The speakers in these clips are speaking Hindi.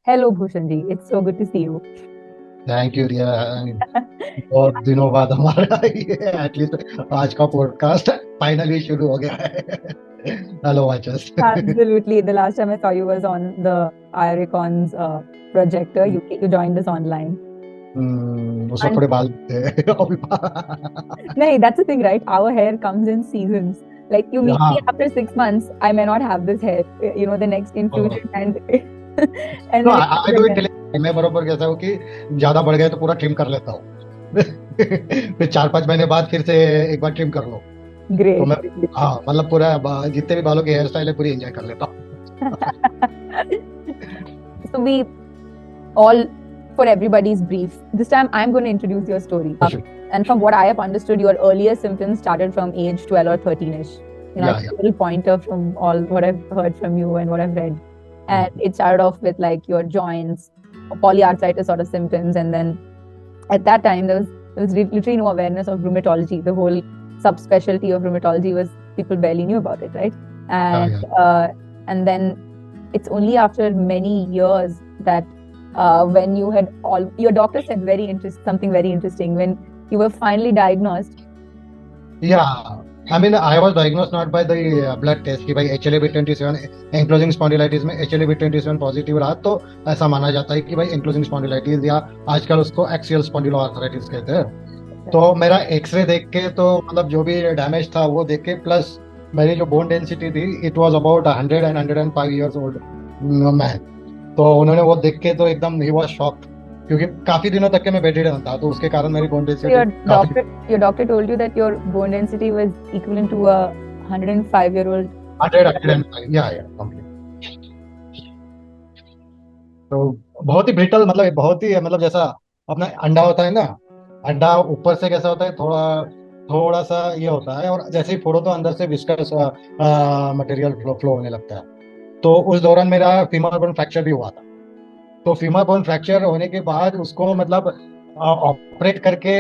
Hello, Bhushan ji. It's so good to see you. Thank you Riya. बहुत दिनों बाद हमारा ये एटलीस्ट आज का पॉडकास्ट फाइनली शुरू हो गया है। Hello वाचस। Absolutely. The last time I saw you was on the IRICON's projector. You joined us online. उस वक्त And थोड़े बाल थे अभी no, that's the thing, right? Our hair comes in seasons. Like you meet me हाँ। after 6 months, I may not have this hair. The next infusion and and no then it I comes do it. again. मैं बरोबर कैसा हूँ कि ज्यादा बढ़ गए तो पूरा ट्रिम कर लेता हूँ। फिर 4-5 महीने बाद फिर से एक बार ट्रिम कर लो। तो Great. मैं, हाँ मतलब पूरा जितने भी बालों की हेयर स्टाइल है पूरी एंजॉय कर लेता हूँ। So we all for everybody's brief. This time I'm going to introduce your story. And from what I have understood, your earliest symptoms started from age 12 or 13ish. या It's a little pointer from all what I've heard from you and what I've read. And it started off with like your joints, polyarthritis sort of symptoms. And then at that time, there was literally no awareness of rheumatology. The whole subspecialty of rheumatology was people barely knew about it, right? And या and then it's only after many years that when you had all your doctor said something very interesting when you were finally diagnosed. Yeah, I mean, I was diagnosed not by the blood test कि भाई HLA-B27 एंक्लोजिंग स्पॉन्डिलाइटिस में HLA-B27 पॉजिटिव रहा तो ऐसा माना जाता है कि भाई एंक्लोजिंग स्पॉन्डिलाइटिस या आजकल उसको एक्सियल स्पॉन्डिलोआर्थराइटिस कहते हैं। तो मेरा एक्सरे देख के तो मतलब जो भी डैमेज था वो देख के प्लस मेरी जो बोन डेंसिटी थी it was about 105 years old man. तो उन्होंने वो देख के तो एकदम ही वाज शॉक्ड क्योंकि काफी दिनों तक के मैं बेड रिडन था तो उसके कारण मेरी बोन So डेंसिटी your काफी doctor told you that your bone density was equivalent to a 105-year-old. 105 या कंप्लीट। तो बहुत ही ब्रिटल मतलब बहुत ही मतलब जैसा अपना अंडा होता है ना, अंडा ऊपर से कैसा होता है थोड़ा थोड़ा सा ये होता है और जैसे ही फोड़ो तो अंदर से विस्कस मटेरियल फ्लो होने लगता है। तो उस दौरान मेरा फीमर बोन फ्रैक्चर भी हुआ था। तो फीमर बोन फ्रैक्चर होने के बाद उसको मतलब ऑपरेट करके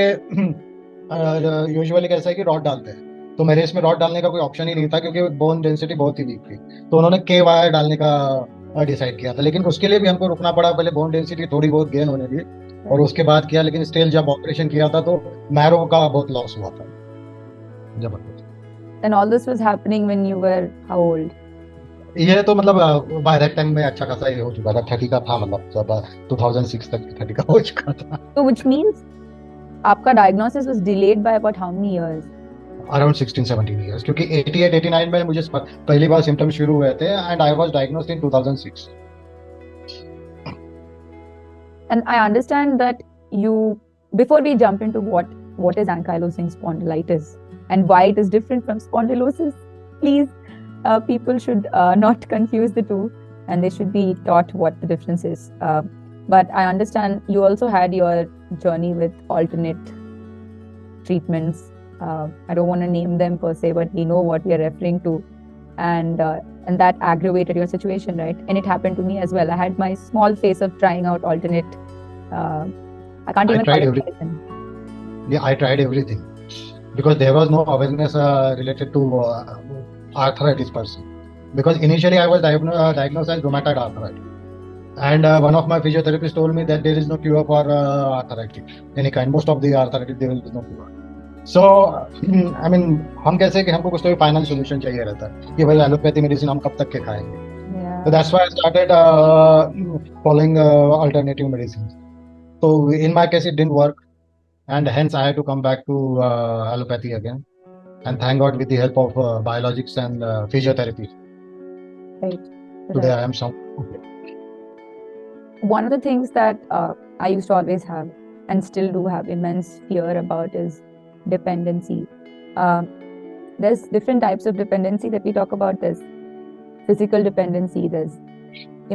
यूजुअली कैसा है कि रॉड डालते हैं तो मेरे इसमें रॉड डालने का कोई ऑप्शन ही नहीं था क्योंकि बोन डेंसिटी बहुत ही वीक थी। तो उन्होंने के वायर डालने का डिसाइड किया था लेकिन उसके लिए भी हमको रुकना पड़ा, पहले बोन डेंसिटी थोड़ी बहुत गेन होने दी और उसके बाद किया। लेकिन स्टिल जब ऑपरेशन किया था तो मैरो का बहुत लॉस हुआ था जबरदस्त। And all this was happening when you were how old? ये तो मतलब बाय दैट टाइम में अच्छा खासा ये हो चुका था, 30 का था मतलब जब 2006 तक 30 का हो चुका था। So which means आपका diagnosis was delayed by about how many years? Around 16-17 years क्योंकि 88-89 में मुझे पहली बार सिम्टम्स शुरू हुए थे and I was diagnosed in 2006। And I understand that you, before we jump into what is ankylosing spondylitis and why it is different from spondylosis, please, people should not confuse the two, and they should be taught what the difference is. But I understand you also had your journey with alternate treatments. I don't want to name them per se, but we know what we are referring to, and that aggravated your situation, right? And it happened to me as well. I had my small phase of trying out alternate. Uh, I can't I even call tried it every medicine. Yeah, I tried everything because there was no awareness related to arthritis person. Because initially I was diagnosed as rheumatoid arthritis, and one of my physiotherapists told me that there is no cure for arthritis any kind. Most of the arthritis there is no cure. So I mean हम कैसे कि हमको कुछ तो फाइनल सोल्यूशन चाहिए रहता है कि भाई एलोपैथी मेडिसिन हम कब तक के खाएंगे। Yeah. So that's why I started following alternative medicines. So in my case, it didn't work, and hence I had to come back to allopathy again. And thank God, with the help of biologics and physiotherapy, Right. today Right. I am some. One of the things that I used to always have and still do have immense fear about is dependency. There's different types of dependency that we talk about. There's physical dependency, there's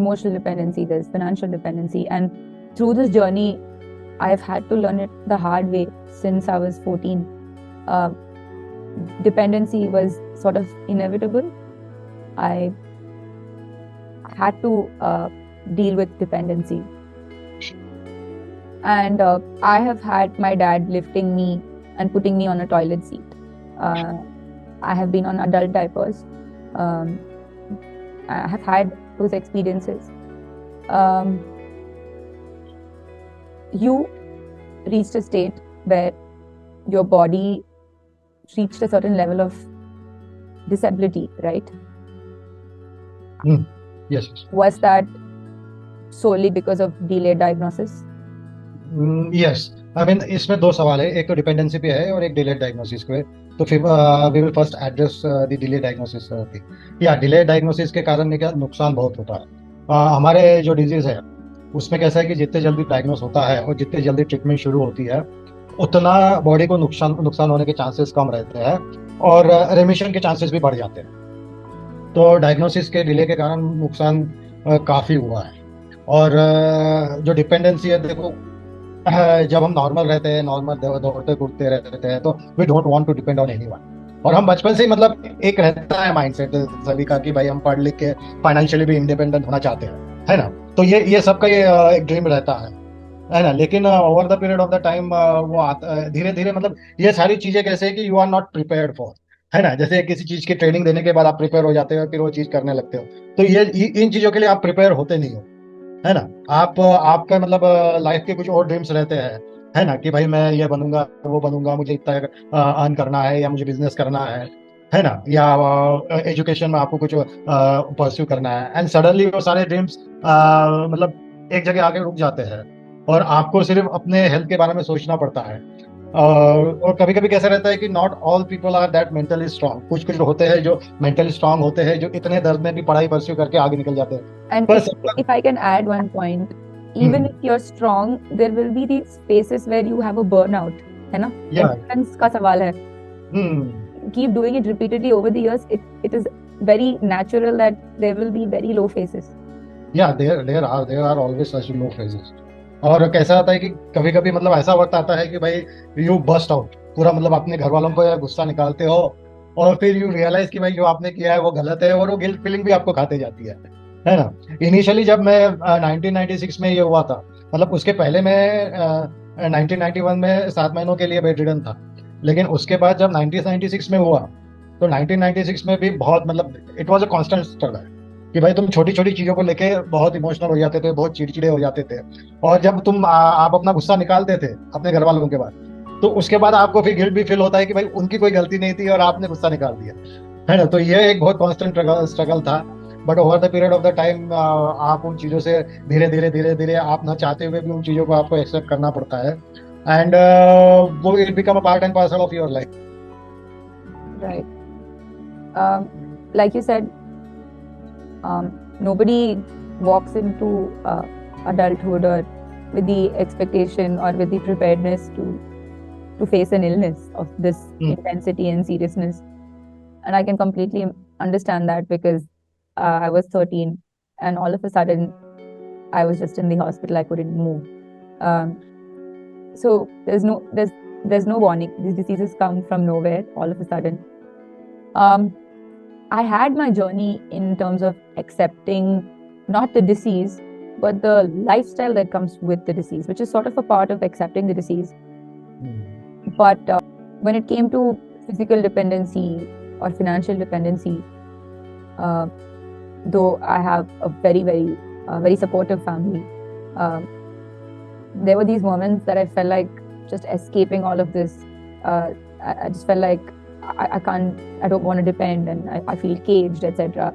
emotional dependency, there's financial dependency. And through this journey, I've had to learn it the hard way since I was 14. Uh, Dependency was sort of inevitable. I had to deal with dependency. And I have had my dad lifting me and putting me on a toilet seat. I have been on adult diapers. I have had those experiences. you reached a state where your body reached a certain level of disability, right? Yes. Was that solely because of delayed diagnosis? Yes, I mean इसमें दो सवाल है, एक तो डिपेंडेंसी पे है और एक डिलेड डायग्नोसिस पे। तो फिर we will first address the delay diagnosis पे। या डिले डायग्नोसिस के कारण में क्या नुकसान बहुत होता है। हमारे जो डिजीज है उसमें कैसा है कि जितने जल्दी डायग्नोस होता है और जितने जल्दी ट्रीटमेंट शुरू होती है उतना बॉडी को नुकसान नुकसान होने के चांसेस कम रहते हैं और रेमिशन के चांसेस भी बढ़ जाते हैं। तो डायग्नोसिस के डिले के कारण नुकसान काफ़ी हुआ है। और जो डिपेंडेंसी है, देखो जब हम नॉर्मल रहते हैं, नॉर्मल दौड़ते कूदते रहते हैं, तो we don't want to depend on anyone. और हम बचपन से ही मतलब एक रहता है माइंडसेट सभी का कि भाई हम पढ़ लिख के फाइनेंशियली भी इंडिपेंडेंट होना चाहते हैं, है ना। तो ये सबका ये एक ड्रीम रहता है ना। लेकिन over the period of the time वो धीरे धीरे मतलब ये सारी चीजें कैसे है कि you are not prepared for, है ना। जैसे किसी चीज की ट्रेनिंग देने के बाद आप प्रिपेयर हो जाते हो, फिर वो चीज करने लगते हो। तो ये इन चीजों के लिए आप प्रिपेयर होते नहीं हो, है ना। आप आपका मतलब लाइफ के कुछ और ड्रीम्स रहते हैं, है ना, कि भाई मैं ये बनूंगा वो बनूंगा, मुझे इतना अर्न करना है या मुझे बिजनेस करना है ना। या एजुकेशन में आपको कुछ परस्यू करना है। एंड सडनली वो सारे ड्रीम्स मतलब एक जगह आके रुक जाते हैं और आपको सिर्फ अपने हेल्थ के बारे में सोचना पड़ता है। और कभी कभी कैसा रहता है कि not all people are that mentally strong. कुछ कुछ होते हैं जो मेंटली स्ट्रांग होते हैं, जो इतने दर्द में भी पढ़ाई परस्यू करके आगे निकल जाते हैं। And बस if I can add one point, even if you're strong, there will be these phases where you have a burnout, है ना? Yeah. Endurance का सवाल है. Keep doing it repeatedly over the years. It is very natural that there will be very low phases. Yeah, there are always such low phases. और कैसा आता है कि कभी कभी मतलब ऐसा वक्त आता है कि भाई यू बस्ट आउट पूरा, मतलब अपने घर वालों को गुस्सा निकालते हो और फिर यू रियलाइज कि भाई जो आपने किया है वो गलत है, और वो गिल्ट फीलिंग भी आपको खाते जाती है ना। इनिशियली जब मैं 1996 में ये हुआ था, मतलब उसके पहले मैं 1991 में 7 महीनों के लिए बेड रिडन था। लेकिन उसके बाद जब 1996 में हुआ तो 1996 में भी बहुत मतलब it was a constant struggle कि भाई तुम छोटी छोटी चीजों को लेके बहुत इमोशनल हो जाते थे, बहुत चिड़चिड़े हो जाते थे। और जब तुम आप अपना गुस्सा निकालते थे अपने घर वालों के बाद, तो उसके बाद आपको फिर गिल्ट भी फील होता है कि भाई उनकी कोई गलती नहीं थी और आपने गुस्सा निकाल दिया, है ना। तो ये एक बहुत कांस्टेंट स्ट्रगल था। But over the period of the time आप उन चीज़ों से धीरे धीरे आप ना चाहते हुए भी उन चीज़ों को आपको एक्सेप्ट करना पड़ता है। एंड वो it become a part and parcel of your life. Right. Like you said, nobody walks into adulthood or with the expectation or with the preparedness to face an illness of this intensity and seriousness. And I can completely understand that because I was 13 and all of a sudden I was just in the hospital. I couldn't move. So there's no warning. These diseases come from nowhere all of a sudden. I had my journey in terms of accepting not the disease, but the lifestyle that comes with the disease, which is sort of a part of accepting the disease. But when it came to physical dependency or financial dependency, though I have a very supportive family, there were these moments that I felt like just escaping all of this. I just felt like I don't want to depend, and I feel caged, etc.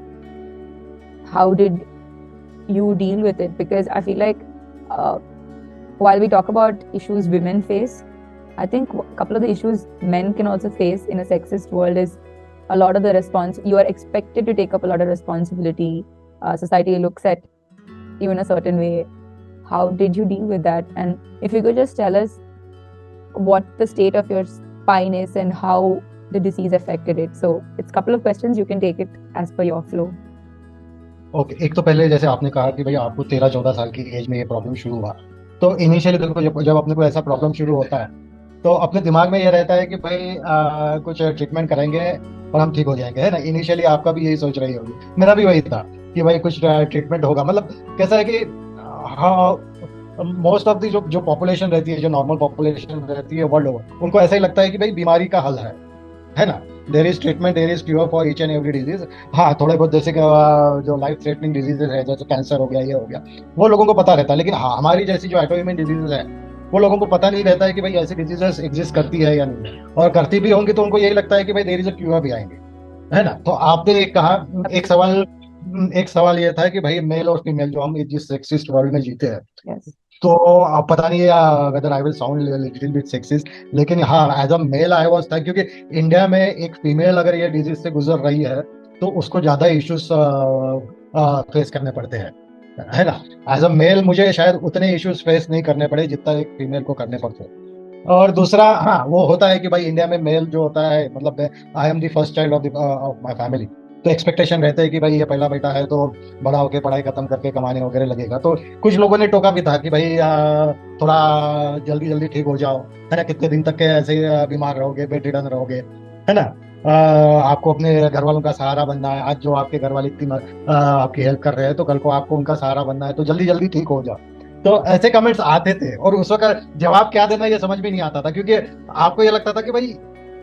How did you deal with it? Because I feel like while we talk about issues women face, I think a couple of the issues men can also face in a sexist world is a lot of the you are expected to take up a lot of responsibility. Society looks at you in a certain way. How did you deal with that? And if you could just tell us what the state of your spine is and how the disease affected it. So it's a couple of questions, you can take it as per your flow. Okay, एक तो पहले जैसे आपने कहा कि भाई आपको 13-14 साल की एज में ये प्रॉब्लम शुरू हुआ, तो इनिशियली देखो जब अपने को ऐसा प्रॉब्लम शुरू होता है तो अपने दिमाग में ये रहता है कि भाई कुछ ट्रीटमेंट करेंगे और हम ठीक हो जाएंगे, है ना। इनिशियली आपका भी यही सोच रही होगी, मेरा भी वही था कि भाई कुछ ट्रीटमेंट होगा। मतलब कैसा है कि मोस्ट ऑफ दी जो पॉपुलेशन रहती है, जो नॉर्मल पॉपुलेशन रहती है वर्ल्ड ओवर, उनको ऐसा ही लगता है कि भाई बीमारी का हल है ना। There is treatment, there is cure for each and every disease. हाँ, थोड़े बहुत जैसे कि जो लाइफ थ्रेटनिंग डिजीजेज है, जैसे कैंसर हो गया, ये हो गया, वो लोगों को पता रहता है। लेकिन हाँ, हमारी जैसी जो ऑटोइम्यून डिजीजेज है वो लोगों को पता नहीं रहता है कि भाई ऐसी डिजीजेस एग्जिस्ट करती है या नहीं, और करती भी होंगी तो उनको यही लगता है कि भाई देयर इज अ क्यूर भी आएंगे, है ना। तो आपने एक कहा, एक सवाल एक सवाल ये था कि भाई मेल और फीमेल, जो हम जिस सेक्सिस्ट वर्ल्ड में जीते हैं, Yes. तो अब पता नहीं है whether I will sound little bit sexist, लेकिन हाँ as a male I was था, क्योंकि इंडिया में एक फीमेल अगर ये डिजीज से गुजर रही है तो उसको ज्यादा इश्यूज फेस करने पड़ते हैं, है ना। एज अ मेल मुझे शायद उतने इश्यूज फेस नहीं करने पड़े जितना एक फीमेल को करने पड़ते हैं। और दूसरा, हाँ वो होता है कि भाई इंडिया में मेल जो होता है, मतलब I am the first child of my family, तो एक्सपेक्टेशन रहते हैं कि भाई ये पहला बेटा है तो बड़ा होके पढ़ाई खत्म करके कमाने वगैरह लगेगा। तो कुछ लोगों ने टोका भी था कि भाई थोड़ा जल्दी जल्दी ठीक हो जाओ, है ना, कितने दिन तक के ऐसे ही, बीमार रहोगे, बेड रिडन रहोगे, है ना। आपको अपने घर वालों का सहारा बनना है, आज जो आपके घर वाले इतनी आपकी हेल्प कर रहे हैं तो कल को आपको उनका सहारा बनना है, तो जल्दी जल्दी ठीक हो जाओ। तो ऐसे कमेंट्स आते थे और उस वक्त जवाब क्या देना ये समझ में नहीं आता था, क्योंकि आपको ये लगता था कि भाई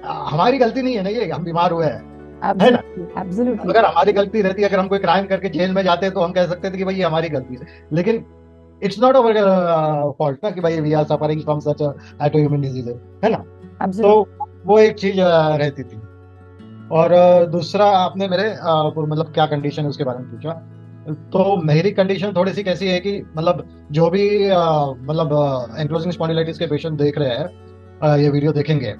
हमारी गलती नहीं है ना, ये हम बीमार हुए हैं, है ना। Absolutely, absolutely. अगर हमारी गलती रहती, अगर हम कोई क्राइम करके जेल में जाते तो हम कह सकते थे कि भाई ये हमारी गलती है, लेकिन इट्स नॉट अवर फॉल्ट ना, कि भाई we are suffering from such autoimmune disease, है ना। तो Absolutely. वो एक चीज रहती थी। और दूसरा, आपने मेरे मतलब क्या कंडीशन है उसके बारे में पूछा। तो मेरी कंडीशन थोड़ी सी कैसी है कि मतलब जो भी मतलब एंक्लोजिंग स्पॉन्डिलाइटिस के पेशेंट देख रहे हैं, ये वीडियो देखेंगे,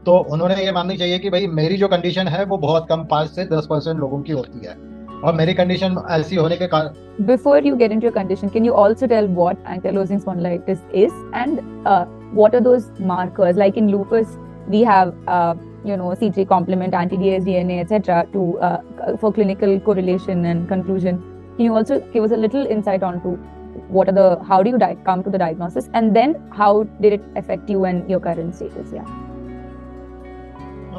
तो उन्होंने ये माननी चाहिए कि भाई मेरी जो कंडीशन है वो बहुत कम, 5 से 10% लोगों की होती है, और मेरी कंडीशन ऐसी होने के कारण। Before you get into your condition, can you also tell what ankylosing spondylitis is and what are those markers? Like in lupus, we have C3 complement, anti-DS DNA, etc. to for clinical correlation and conclusion. Can you also give us a little insight onto how do you come to the diagnosis, and then how did it affect you and your current status? Yeah.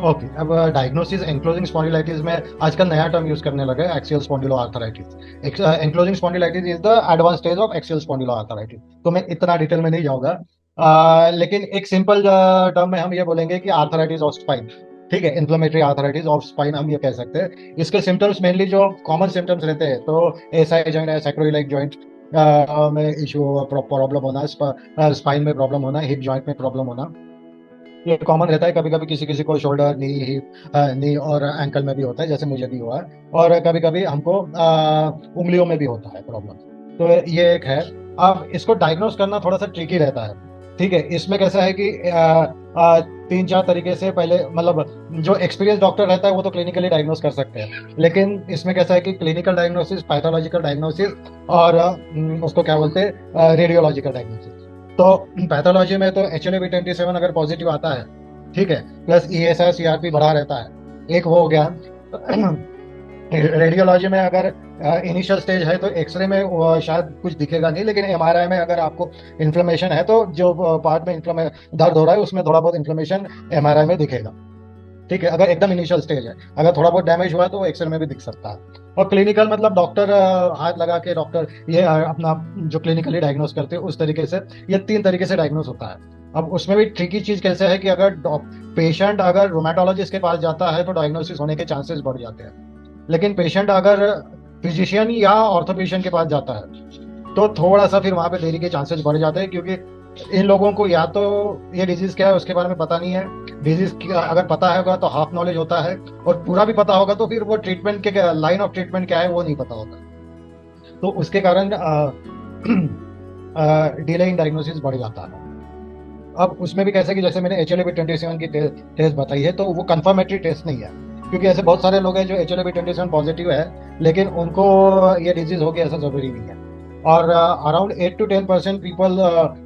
Okay, अब डायग्नोसिस एंक्लोजिंग स्पॉन्डिलाइटिस में आजकल नया टर्म यूज करने लगे, axial spondyloarthritis. Ankylosing spondylitis is the advance stage of axial spondyloarthritis. तो मैं इतना डिटेल में नहीं जाऊंगा, लेकिन एक सिंपल टर्म में हम ये बोलेंगे कि आर्थराइटिस ऑफ स्पाइन, ठीक है, इन्फ्लेमेटरी आर्थराइटिस ऑफ स्पाइन हम ये कह सकते हैं। इसके सिम्टम्स मेनली जो कॉमन सिम्टम्स रहते हैं, तो एसआई जॉइंट है, सैक्रोइलाइक जॉइंट में इशू, प्रॉब्लम होना, स्पाइन में प्रॉब्लम होना, हिप जॉइंट में प्रॉब्लम होना, ये कॉमन रहता है। कभी कभी किसी किसी को शोल्डर, नी, हिप, नी और एंकल में भी होता है, जैसे मुझे भी हुआ है, और कभी कभी हमको उंगलियों में भी होता है प्रॉब्लम। तो ये एक है। अब इसको डायग्नोस करना थोड़ा सा ट्रिकी रहता है, ठीक है। इसमें कैसा है कि 3-4 तरीके से, पहले मतलब जो एक्सपीरियंस डॉक्टर रहता है वो तो क्लिनिकली डायग्नोस कर सकते हैं, लेकिन इसमें कैसा है कि क्लिनिकल डायग्नोसिस, पैथोलॉजिकल डायग्नोसिस, और उसको क्या बोलते हैं, रेडियोलॉजिकल डायग्नोसिस। तो पैथोलॉजी में तो HLA-B27 अगर पॉजिटिव आता है, ठीक है, प्लस ESR CRP बढ़ा रहता है, एक वो हो गया। रेडियोलॉजी में अगर इनिशियल स्टेज है तो एक्सरे में शायद कुछ दिखेगा नहीं, लेकिन MRI में अगर आपको इन्फ्लेमेशन है तो जो पार्ट में दर्द हो रहा है उसमें थोड़ा बहुत इन्फ्लेमेशन MRI में दिखेगा, ठीक है, अगर एकदम इनिशियल स्टेज है। अगर थोड़ा बहुत डैमेज हुआ है तो एक्सरे में भी दिख सकता है। और क्लिनिकल मतलब डॉक्टर हाथ लगा के, डॉक्टर ये अपना जो क्लिनिकली डायग्नोस करते हैं उस तरीके से, ये 3 तरीके से डायग्नोस होता है। अब उसमें भी ट्रिकी चीज कैसे है कि अगर पेशेंट अगर रोमेटोलॉजिस्ट के पास जाता है तो डायग्नोसिस होने के चांसेस बढ़ जाते हैं, लेकिन पेशेंट अगर फिजिशियन या ऑर्थोपेडिशियन के पास जाता है तो थोड़ा सा फिर वहां पे देरी के चांसेस बढ़ जाते हैं, क्योंकि इन लोगों को या तो ये डिजीज क्या है उसके बारे में पता नहीं है, डिजीज अगर पता होगा तो हाफ नॉलेज होता है, और पूरा भी पता होगा तो फिर वो ट्रीटमेंट के लाइन ऑफ ट्रीटमेंट क्या है वो नहीं पता होता, तो उसके कारण डिले इन डायग्नोसिस बढ़ जाता है। अब उसमें भी कैसे कि जैसे मैंने HLA-B27 की टेस्ट बताई है, तो वो कंफर्मेटरी टेस्ट नहीं है, क्योंकि ऐसे बहुत सारे लोग हैं जो HLA-B27 पॉजिटिव है लेकिन उनको ये डिजीज हो गया, ऐसा जरूरी नहीं है। और around 8 to 10% people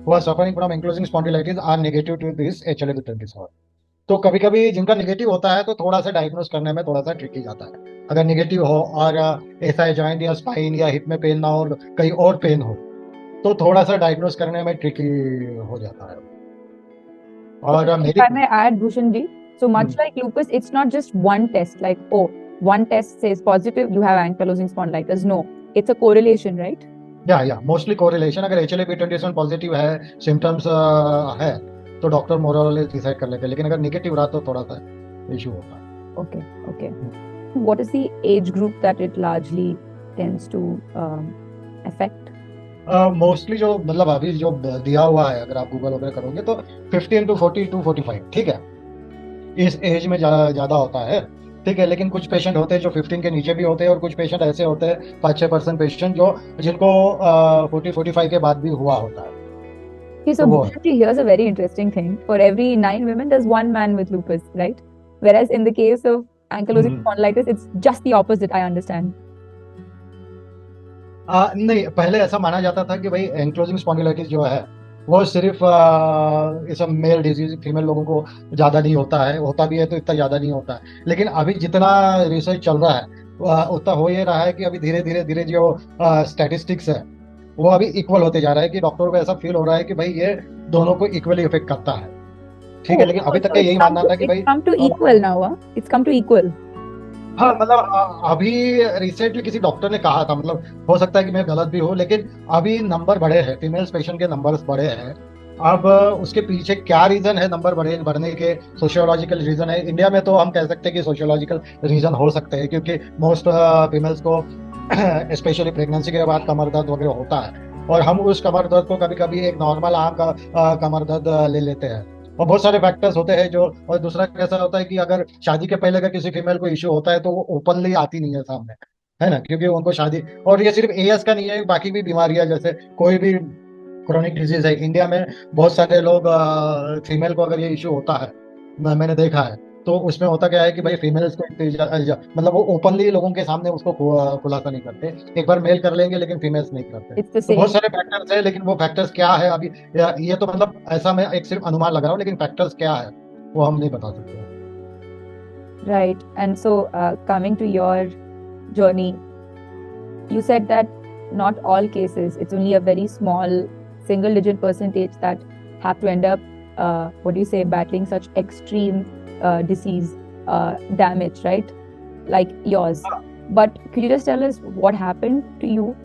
who are suffering from ankylosing spondylitis are negative to this HLA-B27। तो कभी कभी जिनका नेगेटिव होता है तो थोड़ा सा डायग्नोस करने में थोड़ा सा ट्रिकी जाता है। अगर नेगेटिव हो और ऐसा जॉइंट या स्पाइन या हिप में पेन ना हो और कहीं और पेन हो तो थोड़ा सा डायग्नोस करने में ट्रिकी हो जाता है। और If मेरी I may add, Bhushan ji, so much like lupus, it's not just one test, like, oh, one test says positive, you have ankylosing spondylitis. No, it's a correlation, right? या मोस्टली कोरिलेशन, अगर HLA-B27 पॉजिटिव है, सिम्टम्स है, तो डॉक्टर मोर और लेस डिसाइड कर लेते हैं, लेकिन अगर नेगेटिव रहा तो थोड़ा सा इशू होता है। Okay, okay. What is the age group that it largely tends to affect? Mostly जो मतलब अभी जो दिया हुआ है, अगर आप गूगल वगैरह करोगे तो 15 to 40 to 45, ठीक है, इस एज में ज्यादा होता है। ठीक है, लेकिन कुछ पेशेंट होते हैं जो 15 के नीचे भी होते हैं, और कुछ पेशेंट ऐसे होते हैं 5-6% पेशेंट जो जिनको 40-45 के बाद भी हुआ होता है। Okay, so तो वो है। Bhushandi, here's a very interesting thing. For every 9 women, there's one man with lupus, right? Whereas in the case of ankylosing hmm. spondylitis, it's just the opposite, I understand. नहीं, पहले ऐसा माना जाता था कि भाई एंक्लोजिंग स्पॉन्डिलाइटिस जो है वो सिर्फ इस मेल डिजीज, फीमेल लोगों को ज्यादा नहीं होता है, होता भी है तो इतना ज्यादा नहीं होता है। लेकिन अभी जितना रिसर्च चल रहा है उतना हो ये रहा है कि अभी धीरे धीरे धीरे जो स्टैटिस्टिक्स है वो अभी इक्वल होते जा रहा है, कि डॉक्टरों को ऐसा फील हो रहा है कि भाई ये दोनों को इक्वली इफेक्ट करता है। ठीक है, लेकिन अभी तक So का it's यही come मानना to था कि it's भाई come to equal now, huh? It's come to equal. हाँ, मतलब अभी रिसेंटली किसी डॉक्टर ने कहा था, मतलब हो सकता है कि मैं गलत भी हूँ, लेकिन अभी नंबर बढ़े हैं, फीमेल्स पेशेंट के नंबर्स बढ़े हैं। अब उसके पीछे क्या रीजन है नंबर बढ़ने के? सोशियोलॉजिकल रीजन है। इंडिया में तो हम कह सकते हैं कि सोशियोलॉजिकल रीजन हो सकते हैं, क्योंकि मोस्ट फीमेल्स को स्पेशली प्रेगनेंसी के बाद कमर दर्द वगैरह होता है, और हम उस कमर दर्द को कभी कभी एक नॉर्मल आम का कमर दर्द ले लेते हैं। और बहुत सारे फैक्टर्स होते हैं जो, और दूसरा कैसा होता है कि अगर शादी के पहले अगर किसी फीमेल को इश्यू होता है तो वो ओपनली आती नहीं है सामने, है ना, क्योंकि उनको शादी, और ये सिर्फ एएस का नहीं है, बाकी भी बीमारियां जैसे कोई भी क्रोनिक डिजीज है इंडिया में, बहुत सारे लोग फीमेल को अगर ये इश्यू होता है, मैंने देखा है, तो उसमें होता क्या है कि भाई फीमेल्स को मतलब वो ओपनली लोगों के सामने उसको खुलासा नहीं करते। एक बार मेल कर लेंगे लेकिन फीमेल्स नहीं करते। It's the तो बहुत same. सारे फैक्टर्स है, लेकिन वो फैक्टर्स क्या है अभी, ये तो मतलब ऐसा मैं एक सिर्फ अनुमान लगा रहा हूँ, लेकिन फैक्टर्स क्या है वो हम नहीं बता सकते। Right. And so, coming to your journey, you said that not all cases, it's only a very small single digit percentage that have to end up, what do you say, battling such extreme disease damage, right? Like yours. But could you just tell us what happened to you?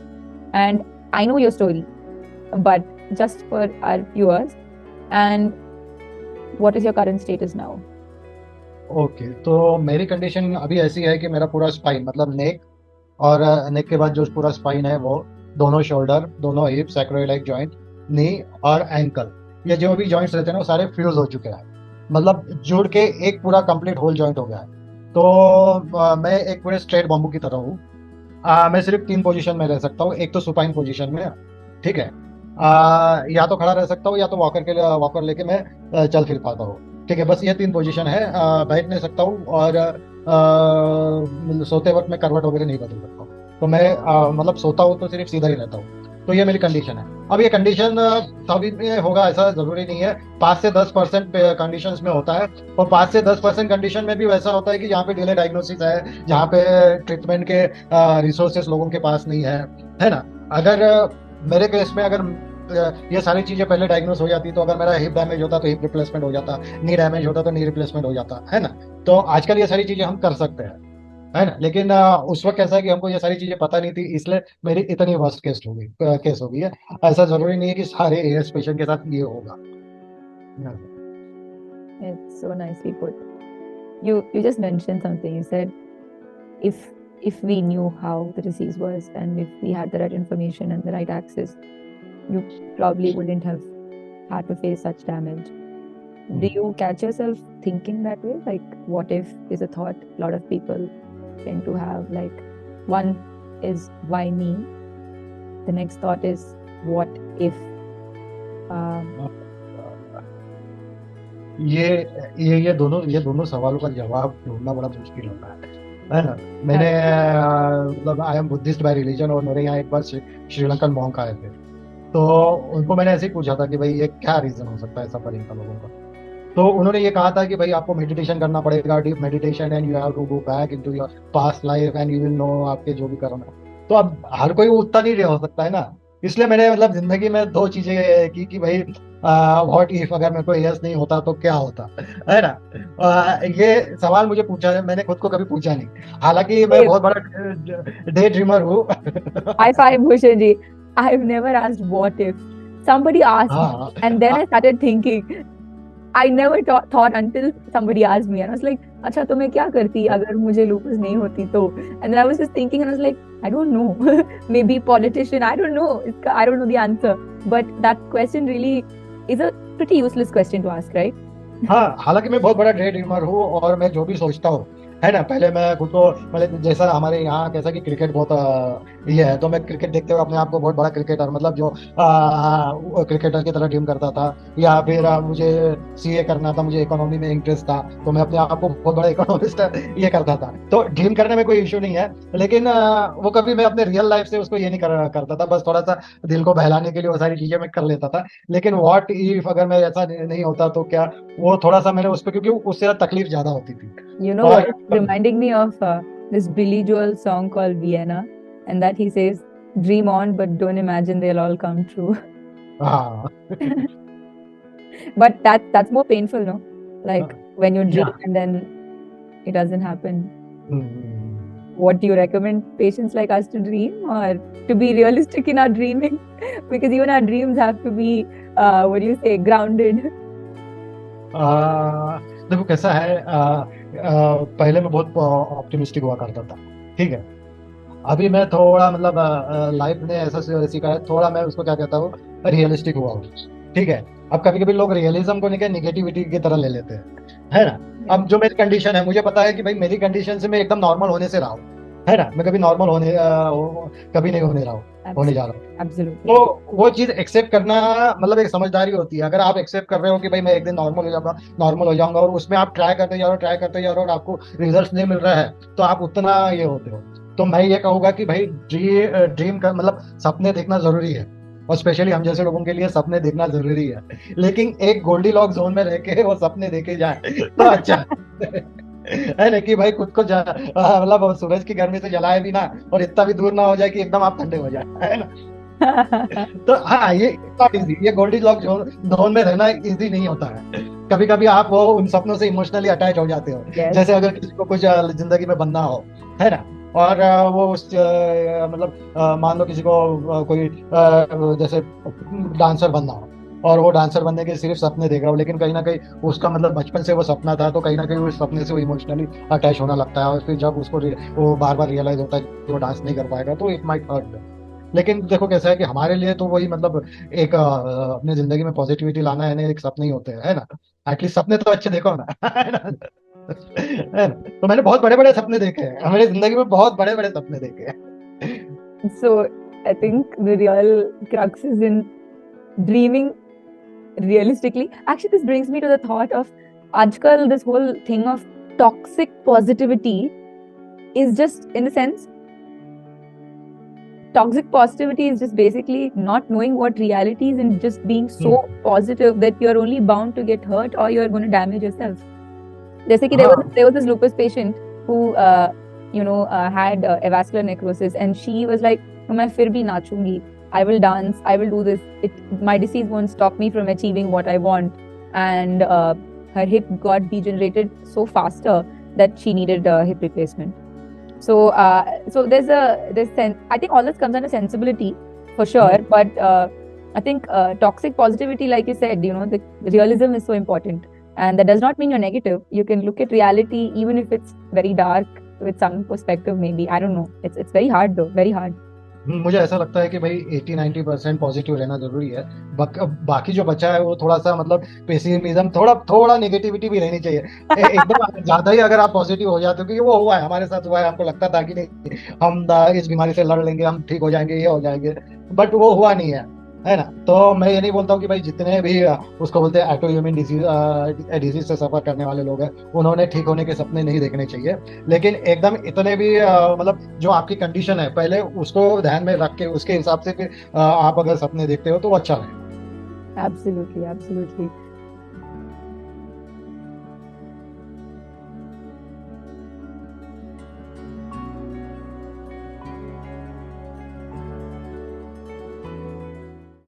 And I know your story, but just for our viewers, and what is your current status now? Okay, तो मेरी कंडीशन अभी ऐसी है कि मेरा पूरा स्पाइन, मतलब नेक, और नेक के बाद जो पूरा स्पाइन है वो दोनों शोल्डर, दोनों हिप, सैक्रोइलिक जॉइंट, नी और एंकल, ये जो भी जॉइंट्स रहते हैं ना वो सारे फ्यूज हो चुके हैं, मतलब जुड़ के एक पूरा कंप्लीट होल जॉइंट हो गया है। तो मैं एक पूरे स्ट्रेट बॉम्बू की तरह हूँ। मैं सिर्फ 3 पोजीशन में रह सकता हूँ। एक तो सुपाइन पोजीशन में, ठीक है, या तो खड़ा रह सकता हूँ, या तो वॉकर लेके मैं चल फिर पाता हूँ। ठीक है, बस ये 3 पोजीशन है। बैठ नहीं सकता हूँ, और सोते वक्त मैं करवट वगैरह नहीं बदल सकता हूँ। तो मैं मतलब सोता हूँ तो सिर्फ सीधा ही रहता हूँ। तो ये मेरी कंडीशन है। अब ये कंडीशन सभी में होगा ऐसा जरूरी नहीं है, 5 से 10% कंडीशंस में होता है, और 5 से 10% कंडीशन में भी वैसा होता है कि जहाँ पे डिले डायग्नोसिस है, जहाँ पे ट्रीटमेंट के रिसोर्सेस लोगों के पास नहीं है ना। अगर मेरे केस में अगर ये सारी चीजें पहले डायग्नोस हो जाती, तो अगर मेरा हिप डैमेज होता तो हिप रिप्लेसमेंट हो जाता, नी डैमेज होता तो नी रिप्लेसमेंट हो जाता, है ना। तो आजकल ये सारी चीजें हम कर सकते हैं, है ना। लेकिन उस वक्त कैसा है कि हमको ये सारी चीजें पता नहीं थी, इसलिए मेरी इतनी वर्स्ट केस हो गई है। ऐसा जरूरी नहीं है कि सारे एएस पेशेंट के साथ ये होगा। It's so nicely put. You just mentioned something. You said if we knew how the disease was, and if we had the right information and the right access, you probably wouldn't have had to face such damage. Do you catch yourself thinking that way? Like, what if is a thought a lot of people tend to have. Like, one is why me? The next thought is what if? ये दोनों सवालों का जवाब ढूंढना बड़ा मुश्किल होता है ना। मैंने मतलब I am Buddhist bye religion, और मेरे यहाँ एक बार श्रीलंकन मॉन्क आए थे, तो उनको मैंने ऐसे ही पूछा था कि भाई ये क्या रीजन हो सकता है सफरिंग का लोगों का। तो उन्होंने ये कहा था कि भाई आपको मेडिटेशन करना पड़ेगा, deep meditation, and you have to go back into your past life and you will know आपके जो भी कर्म है। तो अब हर कोई उतना नहीं हो सकता है ना, इसलिए मैंने मतलब जिंदगी में 2 चीजें की कि भाई व्हाट इफ अगर मेरे को यस नहीं होता तो क्या होता, है ना। ये सवाल मुझे पूछा है, मैंने खुद को कभी पूछा नहीं, हालांकि मैं बहुत बड़ा डे ड्रीमर हूँ। High five, Bhushan ji. I've never asked what if. Somebody asked me, हाँ, and then I started thinking. I never thought until somebody asked me, and I was like, अच्छा तो मैं क्या करती अगर मुझे lupus नहीं होती तो? And then I was just thinking, and I was like, I don't know, maybe politician, I don't know, I don't know the answer. But that question really is a pretty useless question to ask, right? हाँ, हालांकि मैं बहुत बड़ा डे ड्रीमर हूँ और मैं जो भी सोचता हूँ, है ना, पहले मैं खुद को, मतलब जैसा हमारे यहाँ कैसा कि क्रिकेट बहुत ये है, तो मैं क्रिकेट देखते हुए अपने आप को बहुत बड़ा क्रिकेटर, मतलब जो क्रिकेटर की तरह ड्रीम करता था। या फिर मुझे सीए करना था, मुझे इकोनॉमी में इंटरेस्ट था, तो मैं अपने आप को बहुत बड़ा इकोनॉमिस्ट ये करता था। तो ड्रीम करने में कोई इशू नहीं है, लेकिन वो कभी मैं अपने रियल लाइफ से उसको ये नहीं करता था, बस थोड़ा सा दिल को बहलाने के लिए वो सारी चीजें मैं कर लेता था। लेकिन व्हाट इफ अगर मैं ऐसा नहीं होता तो क्या, वो थोड़ा सा मैंने उस पर, क्योंकि उससे तकलीफ ज्यादा होती थी। You know what? It's reminding me of this Billy Joel song called Vienna, and that he says, "Dream on, but don't imagine they'll all come true." हाँ But that's more painful, no? Like when you dream yeah. and then it doesn't happen. Hmm, What do you recommend patients like us to dream or to be realistic in our dreaming? Because even our dreams have to be, what do you say, grounded. देखो कैसा है, पहले मैं बहुत ऑप्टिमिस्टिक हुआ करता था, ठीक है। अभी मैं थोड़ा, मतलब लाइफ ने ऐसा सीखा है, थोड़ा मैं उसको क्या कहता हूँ, रियलिस्टिक हुआ हूँ, ठीक है। अब कभी कभी लोग रियलिज्म को लेकर निगेटिविटी की तरह ले लेते हैं, है ना। अब जो मेरी कंडीशन है, मुझे पता है कि भाई मेरी कंडीशन से मैं एकदम नॉर्मल होने से रहा हूँ, है ना, मैं कभी नॉर्मल कभी नहीं होने रहा हूँ, होने जा रहा हूँ। Absolutely. तो वो चीज एक्सेप्ट करना, मतलब एक समझदारी होती है। अगर आप एक्सेप्ट कर रहे हो कि भाई मैं एक दिन नॉर्मल हो जाऊंगा, और उसमें आप ट्राई करते जा रहे हो और आपको रिजल्ट नहीं मिल रहा है, तो आप उतना ये होते हो। तो मैं ये कहूंगा कि भाई ड्रीम का मतलब सपने देखना जरूरी है, और स्पेशली हम जैसे लोगों के लिए सपने देखना जरूरी है, लेकिन एक गोल्डी लॉक जोन में रह के वो सपने देखे जाए तो अच्छा है ना, कि भाई खुद को मतलब सूरज की गर्मी से जलाए भी ना, और इतना भी दूर ना हो जाए कि एकदम आप ठंडे हो जाए, है ना। तो हाँ, ये नॉट इजी, ये गोल्डी लॉक जोन में रहना इजी नहीं होता है। कभी कभी आप वो उन सपनों से इमोशनली अटैच हो जाते हो। Yes. जैसे अगर किसी को कुछ जिंदगी में बनना हो, है ना, और वो उस मतलब मान लो किसी को कोई जैसे डांसर बनना हो, और वो डांसर बनने के सिर्फ सपने देख रहा हो, लेकिन कहीं ना कहीं उसका मतलब बचपन से वो सपना था, तो कहीं ना कहीं उस सपने से वो इमोशनली अटैच होने लगता है, और फिर जब उसको वो बार बार रियलाइज होता है कि वो डांस नहीं कर पाएगा, तो इट माइट हर्ट। लेकिन देखो कैसा है कि हमारे लिए तो वही, मतलब एक अपनी जिंदगी में पॉजिटिविटी लाना है ना, एक सपने ही होते हैं, है ना। एटलीस्ट सपने तो अच्छे देखो ना, है ना। है ना? तो मैंने बहुत बड़े बड़े सपने देखे हैं, मेरी जिंदगी में बहुत बड़े बड़े सपने देखे हैं। So I think the real crux is in dreaming realistically. Actually, this brings me to the thought of Ajkal, this whole thing of toxic positivity is just, in a sense, toxic positivity is just basically not knowing what reality is and just being so positive that you're only bound to get hurt or you're going to damage yourself. जैसे कि there was this lupus patient who had avascular necrosis, and she was like, मैं फिर भी नाचूंगी, I will dance, I will do this, my disease won't stop me from achieving what I want. And her hip got degenerated so faster that she needed a hip replacement. So there's sense. I think all this comes under sensibility for sure, but I think toxic positivity, like you said, the realism is so important, and that does not mean you're negative. You can look at reality even if it's very dark with some perspective. Maybe, I don't know. It's very hard though, very hard. मुझे ऐसा लगता है कि भाई 80-90% पॉजिटिव रहना जरूरी है। बाकी जो बचा है वो थोड़ा सा, मतलब पेसिमिज्म, थोड़ा नेगेटिविटी भी रहनी चाहिए। एकदम ज्यादा ही अगर आप पॉजिटिव हो जाते हो, क्योंकि वो हुआ है, हमारे साथ हुआ है, हमको लगता था कि नहीं हम इस बीमारी से लड़ लेंगे, हम ठीक हो जाएंगे, ये हो जाएंगे, बट वो हुआ नहीं है ना। तो मैं ये नहीं बोलता हूँ कि भाई जितने भी उसको बोलते हैं ऑटोइम्यून डिजीज से सफर करने वाले लोग हैं, उन्होंने ठीक होने के सपने नहीं देखने चाहिए, लेकिन एकदम इतने भी मतलब जो आपकी कंडीशन है पहले उसको ध्यान में रख के उसके हिसाब से फिर आप अगर सपने देखते हो तो वो अच्छा है। Absolutely, absolutely.